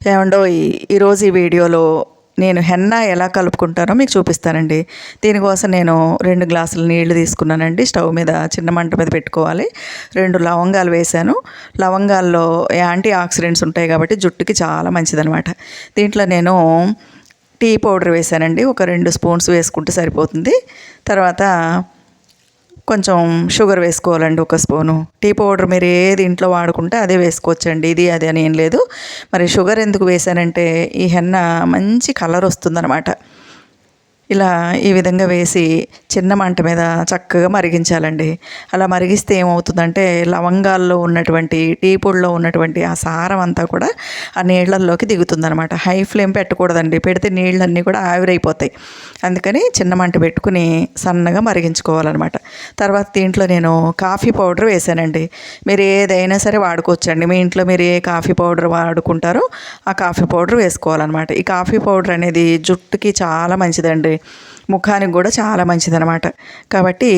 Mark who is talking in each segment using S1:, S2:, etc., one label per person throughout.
S1: ఏమండోయ్ ఈరోజు ఈ వీడియోలో నేను హెన్నా ఎలా కలుపుకుంటానో మీకు చూపిస్తానండి. దీనికోసం నేను 2 గ్లాసుల నీళ్లు తీసుకున్నానండి. స్టవ్ మీద చిన్న మంట మీద పెట్టుకోవాలి. 2 లవంగాలు వేశాను. లవంగాల్లో యాంటీ ఆక్సిడెంట్స్ ఉంటాయి కాబట్టి జుట్టుకి చాలా మంచిదనమాట. దీంట్లో నేను టీ పౌడర్ వేశానండి. ఒక 2 స్పూన్స్ వేసుకుంటే సరిపోతుంది. తర్వాత కొంచెం షుగర్ వేసుకోవాలండి, 1 స్పూను. టీ పౌడర్ మీరు ఏది ఇంట్లో వాడుకుంటే అదే వేసుకోవచ్చండి, ఇది అది అని ఏం లేదు. మరి షుగర్ ఎందుకు వేశానంటే ఈ హెన్న మంచి కలర్ వస్తుందన్నమాట. ఇలా ఈ విధంగా వేసి చిన్న మంట మీద చక్కగా మరిగించాలండి. అలా మరిగిస్తే ఏమవుతుందంటే లవంగాల్లో ఉన్నటువంటి టీ పొడిలో ఉన్నటువంటి ఆ సారం అంతా కూడా ఆ నీళ్ళల్లోకి దిగుతుందనమాట. హై ఫ్లేమ్ పెట్టకూడదండి, పెడితే నీళ్ళన్నీ కూడా ఆవిరైపోతాయి. అందుకని చిన్న మంట పెట్టుకుని సన్నగా మరిగించుకోవాలన్నమాట. తర్వాత దీంట్లో నేను కాఫీ పౌడర్ వేసానండి. మీరు ఏదైనా సరే వాడుకోవచ్చండి. మీ ఇంట్లో మీరు ఏ కాఫీ పౌడర్ వాడుకుంటారో ఆ కాఫీ పౌడర్ వేసుకోవాలన్నమాట. ఈ కాఫీ పౌడర్ అనేది జుట్టుకి చాలా మంచిదండి, ముఖానికి కూడా చాలా మంచిదనమాట. కాబట్టి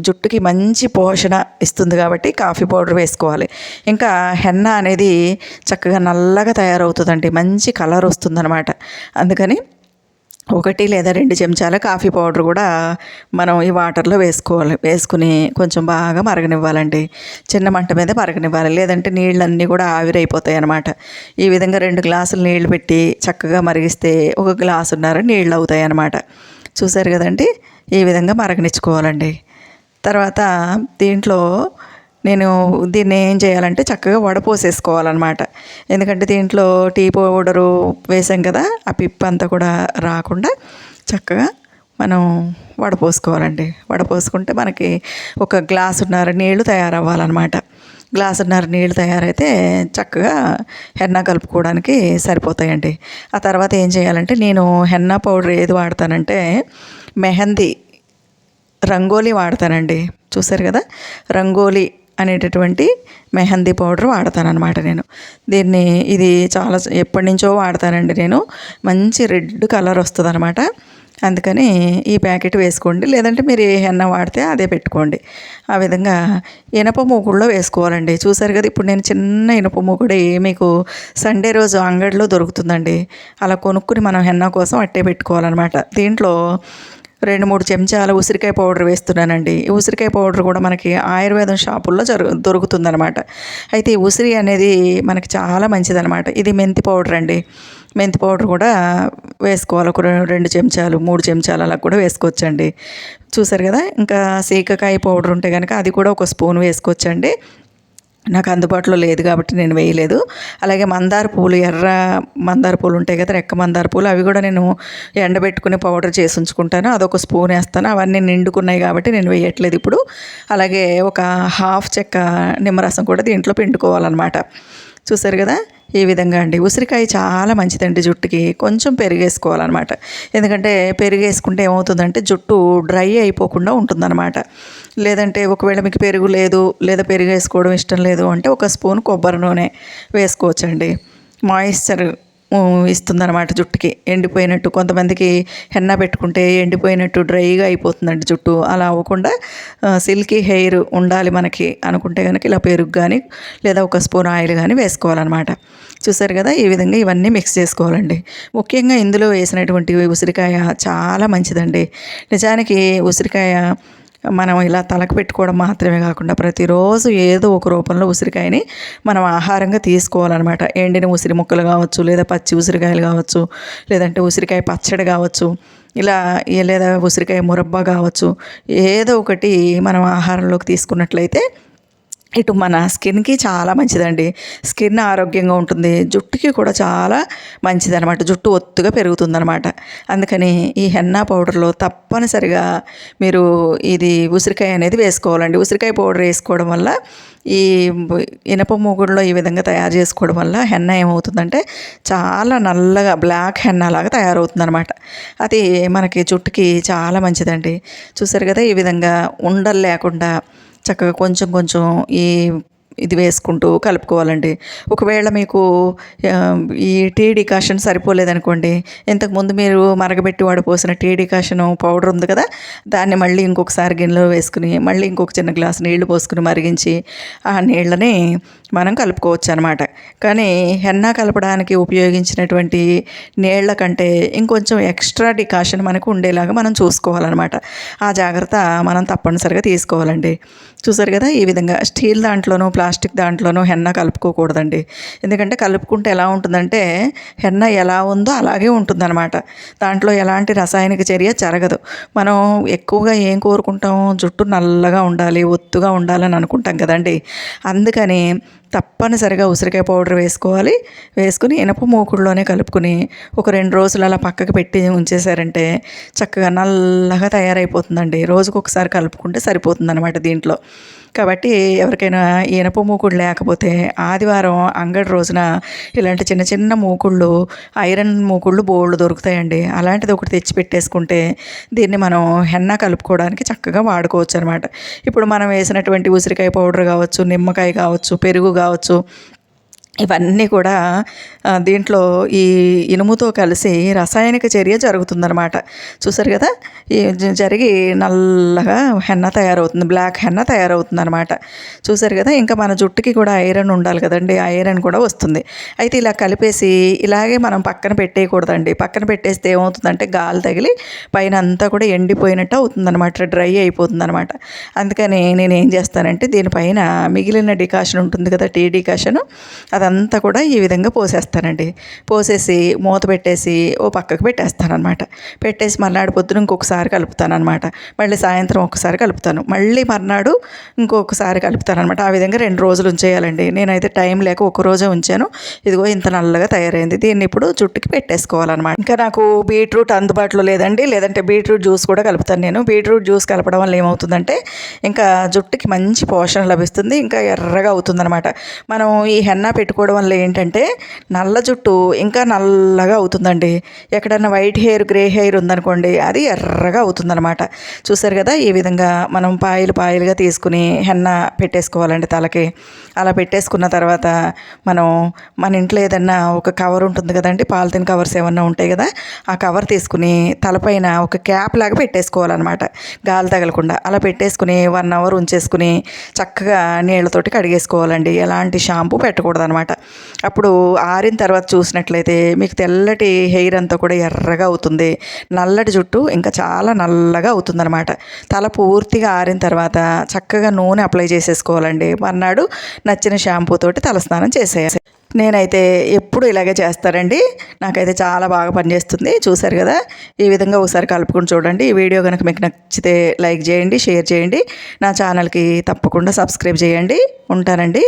S1: జుట్టుకి మంచి పోషణ ఇస్తుంది కాబట్టి కాఫీ పౌడర్ వేసుకోవాలి. ఇంకా హెన్నా అనేది చక్కగా నల్లగా తయారవుతుందండి, మంచి కలర్ వస్తుందన్నమాట. అందుకని 1 లేదా 2 చెంచాల కాఫీ పౌడర్ కూడా మనం ఈ వాటర్లో వేసుకోవాలి. వేసుకుని కొంచెం బాగా మరగనివ్వాలండి. చిన్న మంట మీద మరగనివ్వాలి, లేదంటే నీళ్ళన్నీ కూడా ఆవిరైపోతాయి అన్నమాట. ఈ విధంగా 2 గ్లాసులు నీళ్లు పెట్టి చక్కగా మరిగిస్తే 1 గ్లాసున్నర నీళ్ళు అవుతాయి అన్నమాట. చూసారు కదండి, ఈ విధంగా మరగనిచ్చుకోవాలండి. తర్వాత దీంట్లో నేను దీన్ని ఏం చేయాలంటే చక్కగా వడపోసేసుకోవాలన్నమాట. ఎందుకంటే దీంట్లో టీ పౌడరు వేసాం కదా, ఆ పిప్ అంతా కూడా రాకుండా చక్కగా మనం వడపోసుకోవాలండి. వడపోసుకుంటే మనకి 1 గ్లాసున్నర నీళ్లు తయారవ్వాలన్నమాట. గ్లాసున్నర నీళ్ళు తయారైతే చక్కగా హెన్నా కలుపుకోవడానికి సరిపోతాయండి. ఆ తర్వాత ఏం చేయాలంటే నేను హెన్నా పౌడర్ ఏది వాడతానంటే మెహందీ రంగోలీ వాడతానండి. చూసారు కదా, రంగోలీ అనేటటువంటి మెహందీ పౌడర్ వాడతానన్నమాట నేను. ఇది చాలా ఎప్పటి నుంచో వాడతానండి నేను. మంచి రెడ్ కలర్ వస్తుంది అనమాట. అందుకని ఈ ప్యాకెట్ వేసుకోండి, లేదంటే మీరు ఏ హెన్నా వాడితే అదే పెట్టుకోండి. ఆ విధంగా ఇనప మూకుడులో వేసుకోవాలండి. చూసారు కదా, ఇప్పుడు నేను చిన్న ఇనుప మూకుడి మీకు సండే రోజు అంగడిలో దొరుకుతుందండి. అలా కొనుక్కుని మనం హెన్నా కోసం అట్టే పెట్టుకోవాలన్నమాట. దీంట్లో 2-3 చెంచాల ఉసిరికాయ పౌడర్ వేస్తున్నానండి. ఈ ఉసిరికాయ పౌడర్ కూడా మనకి ఆయుర్వేదం షాపుల్లో దొరుకుతుందనమాట. అయితే ఈ ఉసిరి అనేది మనకి చాలా మంచిదనమాట. ఇది మెంతి పౌడర్ అండి. మెంతి పౌడర్ కూడా వేసుకోవాలి. ఒక 2 చెంచాలు 3 చెంచాలు అలా కూడా వేసుకోవచ్చండి. చూసారు కదా, ఇంకా సీకకాయ పౌడర్ ఉంటే కనుక అది కూడా 1 స్పూన్ వేసుకోవచ్చండి. నాకు అందుబాటులో లేదు కాబట్టి నేను వేయలేదు. అలాగే మందార పూలు, ఎర్ర మందార పూలు ఉంటాయి కదా, రెక్క మందార పూలు, అవి కూడా నేను ఎండబెట్టుకుని పౌడర్ చేసి ఉంచుకుంటాను. అదొక స్పూన్ వేస్తాను. అవన్నీ నిండుకున్నాయి కాబట్టి నేను వేయట్లేదు ఇప్పుడు. అలాగే ఒక హాఫ్ చెక్క నిమ్మరసం కూడా దీంట్లో పిండుకోవాలన్నమాట. చూసారు కదా, ఈ విధంగా అండి. ఉసిరికాయ చాలా మంచిదండి జుట్టుకి. కొంచెం పెరిగేసుకోవాలన్నమాట. ఎందుకంటే పెరిగేసుకుంటే ఏమవుతుందంటే జుట్టు డ్రై అయిపోకుండా ఉంటుందన్నమాట. లేదంటే ఒకవేళ మీకు పెరుగు లేదు, లేదా పెరుగు వేసుకోవడం ఇష్టం లేదు అంటే 1 స్పూన్ కొబ్బరి నూనె వేసుకోవచ్చండి. మాయిశ్చర్ ఇస్తుందన్నమాట జుట్టుకి. ఎండిపోయినట్టు కొంతమందికి హెన్నా పెట్టుకుంటే ఎండిపోయినట్టు డ్రైగా అయిపోతుందండి జుట్టు. అలా అవ్వకుండా సిల్కీ హెయిర్ ఉండాలి మనకి అనుకుంటే కనుక ఇలా పెరుగు కానీ లేదా 1 స్పూన్ ఆయిల్ కానీ వేసుకోవాలన్నమాట. చూసారు కదా, ఈ విధంగా ఇవన్నీ మిక్స్ చేసుకోవాలండి. ముఖ్యంగా ఇందులో వేసినటువంటి ఉసిరికాయ చాలా మంచిదండి. నిజానికి ఉసిరికాయ మనం ఇలా తలకు పెట్టుకోవడం మాత్రమే కాకుండా ప్రతిరోజు ఏదో ఒక రూపంలో ఉసిరికాయని మనం ఆహారంగా తీసుకోవాలన్నమాట. ఎండిన ఉసిరి ముక్కలు కావచ్చు, లేదా పచ్చి ఉసిరికాయలు కావచ్చు, లేదంటే ఉసిరికాయ పచ్చడి కావచ్చు, ఇలా లేదా ఉసిరికాయ మురబ్బా కావచ్చు, ఏదో ఒకటి మనం ఆహారంలోకి తీసుకున్నట్లయితే ఇటు మన స్కిన్కి చాలా మంచిదండి. స్కిన్ ఆరోగ్యంగా ఉంటుంది, జుట్టుకి కూడా చాలా మంచిదనమాట. జుట్టు ఒత్తుగా పెరుగుతుందనమాట. అందుకని ఈ హెన్నా పౌడర్లో తప్పనిసరిగా మీరు ఇది ఉసిరికాయ అనేది వేసుకోవాలండి. ఉసిరికాయ పౌడర్ వేసుకోవడం వల్ల ఈ ఇనప మూగుడులో ఈ విధంగా తయారు చేసుకోవడం వల్ల హెన్నా ఏమవుతుందంటే చాలా నల్లగా బ్లాక్ హెన్నా లాగా తయారవుతుందనమాట. అది మనకి జుట్టుకి చాలా మంచిదండి. చూసారు కదా, ఈ విధంగా ఉండలు లేకుండా చక్కగా కొంచెం కొంచెం ఈ ఇది వేసుకుంటూ కలుపుకోవాలండి. ఒకవేళ మీకు ఈ టీ డికాషన్ సరిపోలేదనుకోండి, ఇంతకుముందు మీరు మరగబెట్టి వడపోసిన టీ డికాషన్ పౌడర్ ఉంది కదా, దాన్ని మళ్ళీ ఇంకొకసారి గిన్నెలో వేసుకుని మళ్ళీ ఇంకొక చిన్న గ్లాస్ నీళ్లు పోసుకుని మరిగించి ఆ నీళ్ళని మనం కలుపుకోవచ్చు అనమాట. కానీ హెన్నా కలపడానికి ఉపయోగించినటువంటి నీళ్ల కంటే ఇంకొంచెం ఎక్స్ట్రా డికాషన్ మనకు ఉండేలాగా మనం చూసుకోవాలన్నమాట. ఆ జాగ్రత్త మనం తప్పనిసరిగా తీసుకోవాలండి. చూసారు కదా, ఈ విధంగా స్టీల్ దాంట్లోనూ ప్లాస్టిక్ దాంట్లోనూ హెన్నా కలుపుకోకూడదండి. ఎందుకంటే కలుపుకుంటే ఎలా ఉంటుందంటే హెన్నా ఎలా ఉందో అలాగే ఉంటుందన్నమాట. దాంట్లో ఎలాంటి రసాయనిక చర్య జరగదు. మనం ఎక్కువగా ఏం కోరుకుంటాం, జుట్టు నల్లగా ఉండాలి, ఒత్తుగా ఉండాలని అనుకుంటాం కదండి. అందుకని తప్పనిసరిగా ఉసిరికాయ పౌడర్ వేసుకోవాలి. వేసుకుని ఇనప మూకుడులోనే కలుపుకుని ఒక 2 రోజులు అలా పక్కకు పెట్టి ఉంచేసారంటే చక్కగా నల్లగా తయారైపోతుందండి. రోజుకొకసారి కలుపుకుంటే సరిపోతుందన్నమాట దీంట్లో. కాబట్టి ఎవరికైనా ఇనప మూకుడు లేకపోతే ఆదివారం అంగడి రోజున ఇలాంటి చిన్న చిన్న మూకుళ్ళు, ఐరన్ మూకుళ్ళు బోల్డ్ దొరుకుతాయండి. అలాంటిది ఒకటి తెచ్చి పెట్టేసుకుంటే దీన్ని మనం హెన్నా కలుపుకోవడానికి చక్కగా వాడుకోవచ్చు అనమాట. ఇప్పుడు మనం వేసినటువంటి ఉసిరికాయ పౌడర్ కావచ్చు, నిమ్మకాయ కావచ్చు, పెరుగు కావచ్చు, ఇవన్నీ కూడా దీంట్లో ఈ ఇనుముతో కలిసి రసాయనిక చర్య జరుగుతుందన్నమాట. చూసారు కదా, ఈ జరిగి నల్లగా హెన్నా తయారవుతుంది, బ్లాక్ హెన్నా తయారవుతుంది అనమాట. చూసారు కదా, ఇంకా మన జుట్టుకి కూడా ఐరన్ ఉండాలి కదండి, ఐరన్ కూడా వస్తుంది. అయితే ఇలా కలిపేసి ఇలాగే మనం పక్కన పెట్టేయకూడదండి. పక్కన పెట్టేస్తే ఏమవుతుందంటే గాలి తగిలి పైన అంతా కూడా ఎండిపోయినట్టు అవుతుందన్నమాట, డ్రై అయిపోతుందన్నమాట. అందుకని నేను ఏం చేస్తానంటే దీనిపైన మిగిలిన డికాషన్ ఉంటుంది కదా, టీ డికాషన్, అదంతా కూడా ఈ విధంగా పోసేస్తానండి. పోసేసి మూత పెట్టేసి ఓ పక్కకు పెట్టేస్తానమాట. పెట్టేసి మర్నాడు పొద్దున ఇంకొకసారి కలుపుతానమాట. మళ్ళీ సాయంత్రం ఒకసారి కలుపుతాను, మళ్ళీ మర్నాడు ఇంకొకసారి కలుపుతానమాట. ఆ విధంగా 2 రోజులు ఉంచేయాలండి. నేనైతే టైం లేక ఒక రోజే ఉంచాను. ఇదిగో ఇంత నల్లగా తయారైంది. దీన్ని ఇప్పుడు జుట్టుకి పెట్టేసుకోవాలన్నమాట. ఇంకా నాకు బీట్రూట్ అందుబాటులో లేదండి, లేదంటే బీట్రూట్ జ్యూస్ కూడా కలుపుతాను నేను. బీట్రూట్ జ్యూస్ కలపడం వల్ల ఏమవుతుందంటే ఇంకా జుట్టుకి మంచి పోషణ లభిస్తుంది, ఇంకా ఎర్రగా అవుతుందన్నమాట. మనం ఈ హెన్నా పెట్టుకోవడం వల్ల ఏంటంటే నల్ల జుట్టు ఇంకా నల్లగా అవుతుందండి. ఎక్కడన్నా వైట్ హెయిర్, గ్రే హెయిర్ ఉందనుకోండి, అది ఎర్రగా అవుతుందన్నమాట. చూసారు కదా, ఈ విధంగా మనం పాయలుగా తీసుకుని హెన్నా పెట్టేసుకోవాలండి తలకి. అలా పెట్టేసుకున్న తర్వాత మనం మన ఇంట్లో ఏదన్నా ఒక కవర్ ఉంటుంది కదండి, పాలిథిన్ కవర్స్ ఏమన్నా ఉంటాయి కదా, ఆ కవర్ తీసుకుని తలపైన ఒక క్యాప్ లాగా పెట్టేసుకోవాలన్నమాట, గాలి తగలకుండా. అలా పెట్టేసుకుని 1 అవర్ ఉంచేసుకుని చక్కగా నీళ్ళతోటి కడిగేసుకోవాలండి. ఎలాంటి షాంపూ పెట్టకూడదనమాట. అప్పుడు ఆరిన తర్వాత చూసినట్లయితే మీకు తెల్లటి హెయిర్ అంతా కూడా ఎర్రగా అవుతుంది, నల్లటి జుట్టు ఇంకా చాలా నల్లగా అవుతుందన్నమాట. తల పూర్తిగా ఆరిన తర్వాత చక్కగా నూనె అప్లై చేసేసుకోవాలండి. మర్నాడు నచ్చిన షాంపూ తోటి తలస్నానం చేసేయాలి. నేనైతే ఎప్పుడు ఇలాగే చేస్తారండి. నాకైతే చాలా బాగా పనిచేస్తుంది. చూసారు కదా, ఈ విధంగా ఒకసారి కలుపుకొని చూడండి. ఈ వీడియో కనుక మీకు నచ్చితే లైక్ చేయండి, షేర్ చేయండి. నా ఛానల్కి తప్పకుండా సబ్స్క్రైబ్ చేయండి. ఉంటానండి.